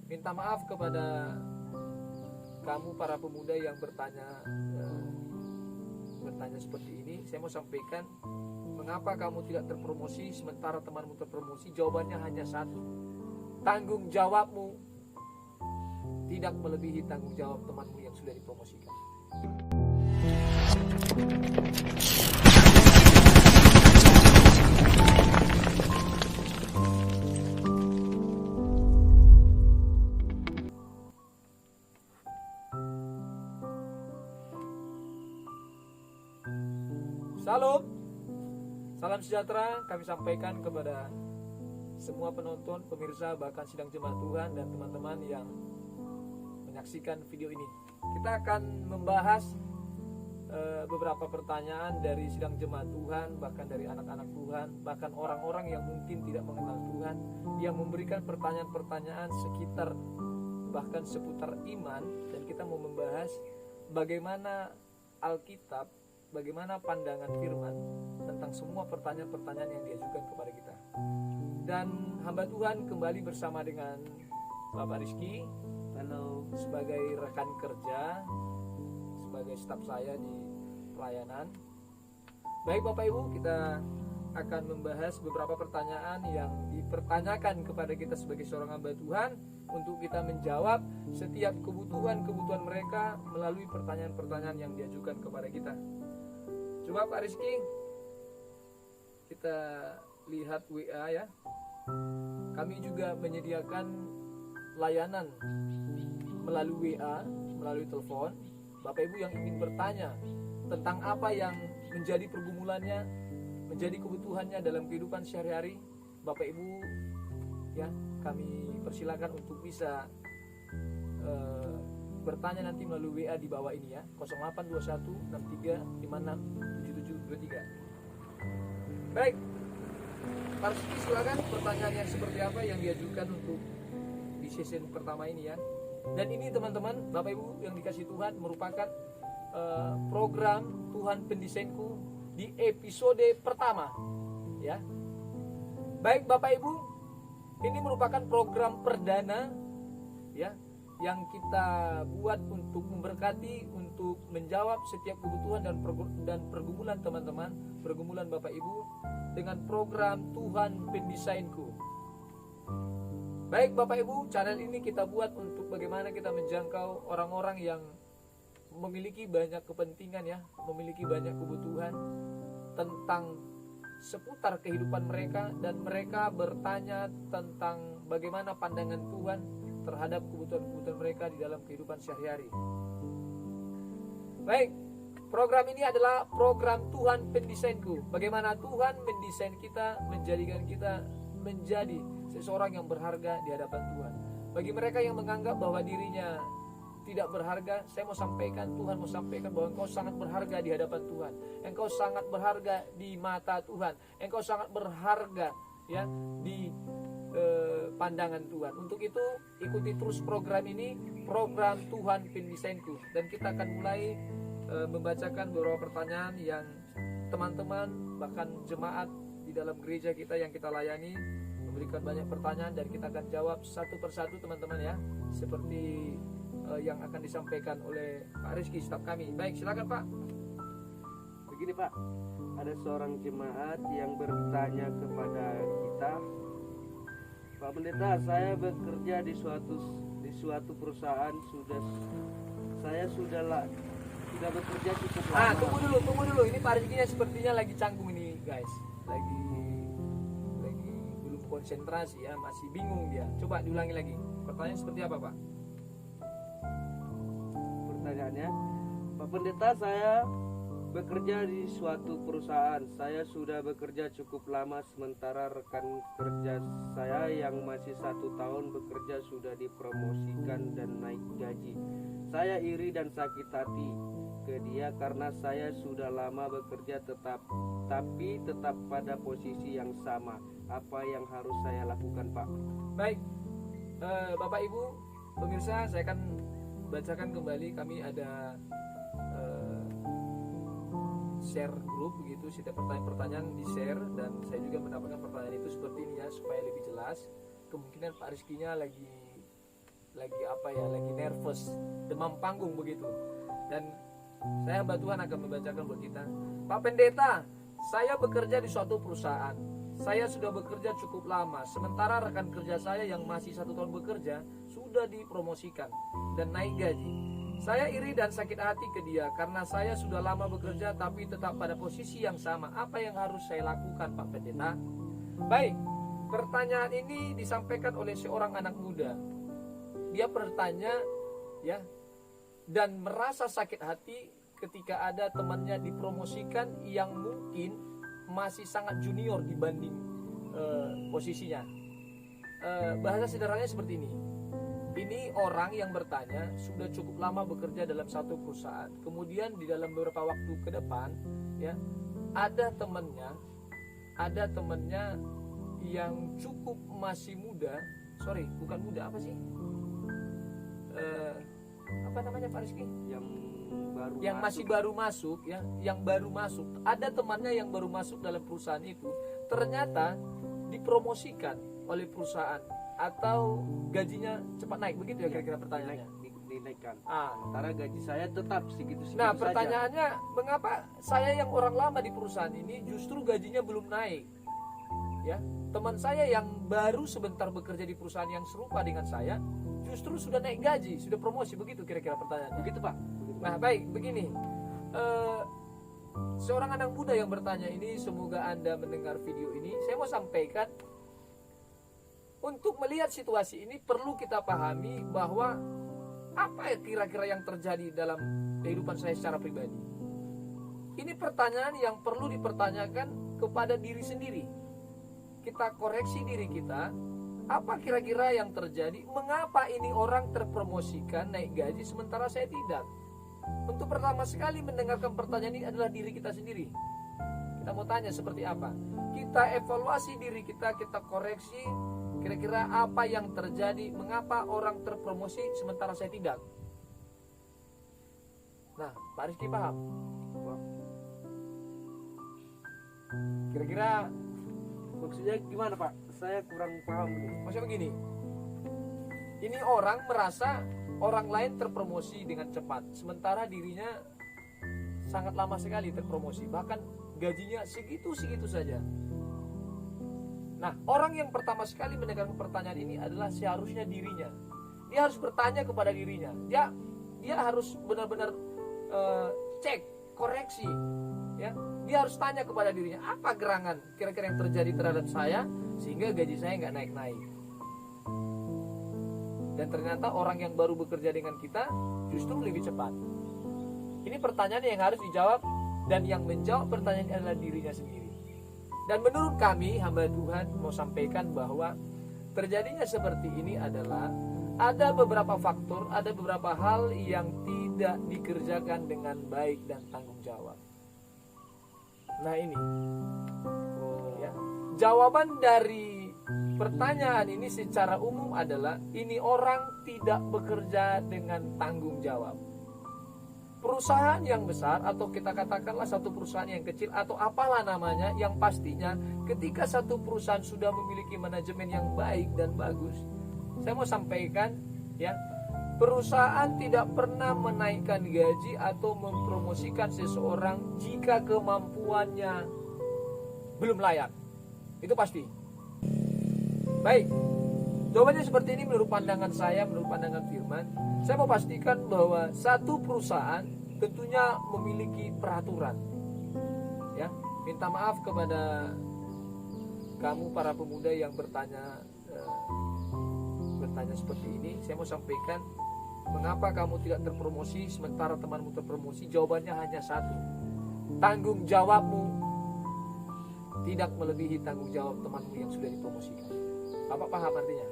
minta maaf kepada kamu para pemuda yang bertanya seperti ini. Saya mau sampaikan, mengapa kamu tidak terpromosi sementara temanmu terpromosi? Jawabannya hanya satu, tanggung jawabmu tidak melebihi tanggung jawab temanmu yang sudah dipromosikan. Salam sejahtera kami sampaikan kepada semua penonton, pemirsa, bahkan sidang jemaat Tuhan dan teman-teman yang menyaksikan video ini. Kita akan membahas beberapa pertanyaan dari sidang jemaat Tuhan, bahkan dari anak-anak Tuhan, bahkan orang-orang yang mungkin tidak mengenal Tuhan, yang memberikan pertanyaan-pertanyaan sekitar bahkan seputar iman. Dan kita mau membahas bagaimana Alkitab, bagaimana pandangan firman tentang semua pertanyaan-pertanyaan yang diajukan kepada kita. Dan hamba Tuhan kembali bersama dengan Bapak Rizky, sebagai rekan kerja, sebagai staf saya di pelayanan. Baik Bapak Ibu, kita akan membahas beberapa pertanyaan yang dipertanyakan kepada kita sebagai seorang hamba Tuhan, untuk kita menjawab setiap kebutuhan mereka melalui pertanyaan-pertanyaan yang diajukan kepada kita. Coba Pak Rizky, kita lihat WA ya. Kami juga menyediakan layanan melalui WA, melalui telepon. Bapak Ibu yang ingin bertanya tentang apa yang menjadi pergumulannya, menjadi kebutuhannya dalam kehidupan sehari-hari, Bapak Ibu ya, kami persilakan untuk bisa bertanya nanti melalui WA di bawah ini ya, 082163567723. Baik, Pak Rizky, silakan pertanyaan yang seperti apa yang diajukan untuk di season pertama ini ya. Dan ini teman-teman, Bapak Ibu yang dikasih Tuhan, merupakan program Tuhan Pendesainku di episode pertama ya. Baik Bapak Ibu, ini merupakan program perdana ya, yang kita buat untuk memberkati, untuk menjawab setiap kebutuhan dan pergumulan teman-teman, pergumulan Bapak Ibu dengan program Tuhan Pendesainku. Baik Bapak Ibu, channel ini kita buat untuk bagaimana kita menjangkau orang-orang yang memiliki banyak kepentingan ya, memiliki banyak kebutuhan tentang seputar kehidupan mereka, dan mereka bertanya tentang bagaimana pandangan Tuhan terhadap kebutuhan-kebutuhan mereka di dalam kehidupan sehari-hari. Baik, program ini adalah program Tuhan Pendesainku. Bagaimana Tuhan mendesain kita, menjadikan kita menjadi seseorang yang berharga di hadapan Tuhan. Bagi mereka yang menganggap bahwa dirinya tidak berharga, saya mau sampaikan, Tuhan mau sampaikan bahwa engkau sangat berharga di hadapan Tuhan. Engkau sangat berharga di mata Tuhan. Engkau sangat berharga ya di pandangan Tuhan. Untuk itu ikuti terus program ini, program Tuhan Pendesainku, dan kita akan mulai membacakan beberapa pertanyaan yang teman-teman bahkan jemaat di dalam gereja kita yang kita layani memberikan banyak pertanyaan, dan kita akan jawab satu persatu teman-teman ya, seperti yang akan disampaikan oleh Pak Rizky, staf kami. Baik, silakan Pak. Begini Pak, ada seorang jemaat yang bertanya kepada kita, Pak Pendeta, saya bekerja di suatu perusahaan, saya sudah bekerja cukup lama. Tunggu dulu. Ini Pak Rizky sepertinya lagi canggung ini, guys. Lagi belum konsentrasi ya, masih bingung dia. Coba diulangi lagi. Pertanyaan seperti apa, Pak? Pertanyaannya, Pak Pendeta, saya bekerja di suatu perusahaan. Saya sudah bekerja cukup lama, sementara rekan kerja saya yang masih 1 tahun bekerja sudah dipromosikan dan naik gaji. Saya iri dan sakit hati ke dia karena saya sudah lama bekerja tapi tetap pada posisi yang sama. Apa yang harus saya lakukan, Pak? Baik, Bapak Ibu pemirsa, saya akan bacakan kembali. Kami ada share grup begitu, setiap pertanyaan di share, dan saya juga mendapatkan pertanyaan itu seperti ini ya, supaya lebih jelas. Kemungkinan Pak Rizky-nya lagi lagi nervous, demam panggung begitu. Dan saya hamba Tuhan akan membacakan buat kita. Pak Pendeta, saya bekerja di suatu perusahaan. Saya sudah bekerja cukup lama, sementara rekan kerja saya yang masih 1 tahun bekerja sudah dipromosikan dan naik gaji. Saya iri dan sakit hati ke dia karena saya sudah lama bekerja tapi tetap pada posisi yang sama. Apa yang harus saya lakukan, Pak Pendeta? Baik, pertanyaan ini disampaikan oleh seorang anak muda. Dia bertanya, ya, dan merasa sakit hati ketika ada temannya dipromosikan yang mungkin masih sangat junior dibanding posisinya. Bahasa sederhananya seperti ini. Ini orang yang bertanya sudah cukup lama bekerja dalam satu perusahaan. Kemudian di dalam beberapa waktu ke depan, ya, ada temannya yang cukup masih muda. Bukan muda, apa sih? Apa namanya Pak Rizky? Yang masih baru masuk, ya, yang baru masuk. Ada temannya yang baru masuk dalam perusahaan itu, ternyata dipromosikan oleh perusahaan atau gajinya cepat naik, begitu ya kira-kira pertanyaannya. Dinaikkan. Sementara gaji saya tetap segitu Nah, pertanyaannya, mengapa saya yang orang lama di perusahaan ini justru gajinya belum naik? Ya, teman saya yang baru sebentar bekerja di perusahaan yang serupa dengan saya justru sudah naik gaji, sudah promosi, begitu kira-kira pertanyaannya. Begitu, Pak. Nah, baik, begini. Seorang anak muda yang bertanya ini, semoga Anda mendengar video ini. Saya mau sampaikan, untuk melihat situasi ini perlu kita pahami bahwa apa ya kira-kira yang terjadi dalam kehidupan saya secara pribadi. Ini pertanyaan yang perlu dipertanyakan kepada diri sendiri. Kita koreksi diri kita, apa kira-kira yang terjadi? Mengapa ini orang terpromosikan, naik gaji, sementara saya tidak? Untuk pertama sekali mendengarkan pertanyaan ini adalah diri kita sendiri. Kita mau tanya seperti apa? Kita evaluasi diri kita, kita koreksi. Kira-kira apa yang terjadi? Mengapa orang terpromosi sementara saya tidak? Nah, Pak Rizky paham? Kira-kira maksudnya gimana, Pak? Saya kurang paham nih. maksudnya begini. Ini orang merasa orang lain terpromosi dengan cepat, sementara dirinya sangat lama sekali terpromosi, bahkan gajinya segitu-segitu saja. Nah, orang yang pertama sekali mendengarkan pertanyaan ini adalah seharusnya dirinya. Dia harus bertanya kepada dirinya. Dia harus benar-benar cek, koreksi, ya. Dia harus tanya kepada dirinya, apa gerangan kira-kira yang terjadi terhadap saya sehingga gaji saya nggak naik-naik. Dan ternyata orang yang baru bekerja dengan kita justru lebih cepat. Ini pertanyaan yang harus dijawab, dan yang menjawab pertanyaan ini adalah dirinya sendiri. Dan menurut kami, hamba Tuhan mau sampaikan bahwa terjadinya seperti ini adalah ada beberapa faktor, ada beberapa hal yang tidak dikerjakan dengan baik dan tanggung jawab. Nah, ini ya, jawaban dari pertanyaan ini secara umum adalah ini orang tidak bekerja dengan tanggung jawab. Perusahaan yang besar, atau kita katakanlah satu perusahaan yang kecil, atau apalah namanya, yang pastinya ketika satu perusahaan sudah memiliki manajemen yang baik dan bagus, saya mau sampaikan, ya, perusahaan tidak pernah menaikkan gaji atau mempromosikan seseorang jika kemampuannya belum layak. Itu pasti. Baik, jawabannya seperti ini menurut pandangan saya, menurut pandangan firman. Saya mau pastikan bahwa satu perusahaan tentunya memiliki peraturan. Ya, minta maaf kepada kamu para pemuda yang bertanya seperti ini. Saya mau sampaikan, mengapa kamu tidak terpromosi sementara temanmu terpromosi? Jawabannya hanya satu. Tanggung jawabmu tidak melebihi tanggung jawab temanmu yang sudah dipromosikan. Bapak paham artinya?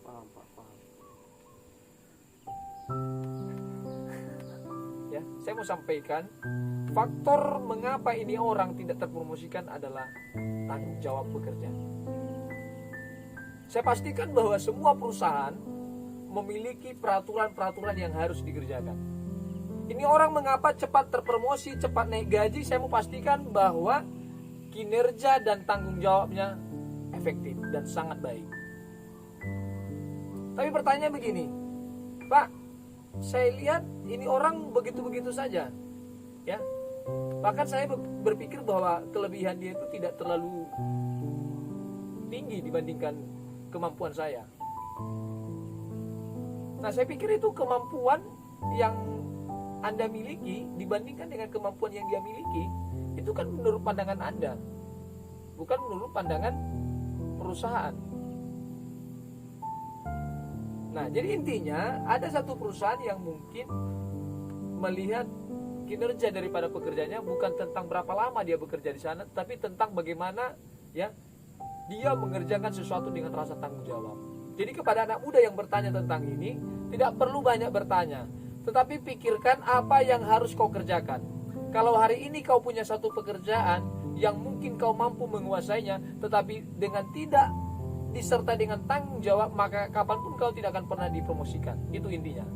Paham, Pak, paham. Ya, saya mau sampaikan faktor mengapa ini orang tidak terpromosikan adalah tanggung jawab bekerja. Saya pastikan bahwa semua perusahaan memiliki peraturan-peraturan yang harus dikerjakan. Ini orang mengapa cepat terpromosi, cepat naik gaji? Saya mau pastikan bahwa kinerja dan tanggung jawabnya efektif dan sangat baik. Tapi pertanyaan begini, Pak, saya lihat ini orang begitu-begitu saja, ya. Bahkan saya berpikir bahwa kelebihan dia itu tidak terlalu tinggi dibandingkan kemampuan saya. Nah, saya pikir itu kemampuan yang Anda miliki dibandingkan dengan kemampuan yang dia miliki, itu kan menurut pandangan Anda, bukan menurut pandangan perusahaan. Nah, jadi intinya ada satu perusahaan yang mungkin melihat kinerja daripada pekerjanya bukan tentang berapa lama dia bekerja di sana, tapi tentang bagaimana ya dia mengerjakan sesuatu dengan rasa tanggung jawab. Jadi kepada anak muda yang bertanya tentang ini, tidak perlu banyak bertanya, tetapi pikirkan apa yang harus kau kerjakan. Kalau hari ini kau punya satu pekerjaan yang mungkin kau mampu menguasainya, tetapi dengan tidak disertai dengan tanggung jawab, maka kapanpun kau tidak akan pernah dipromosikan. Itu intinya.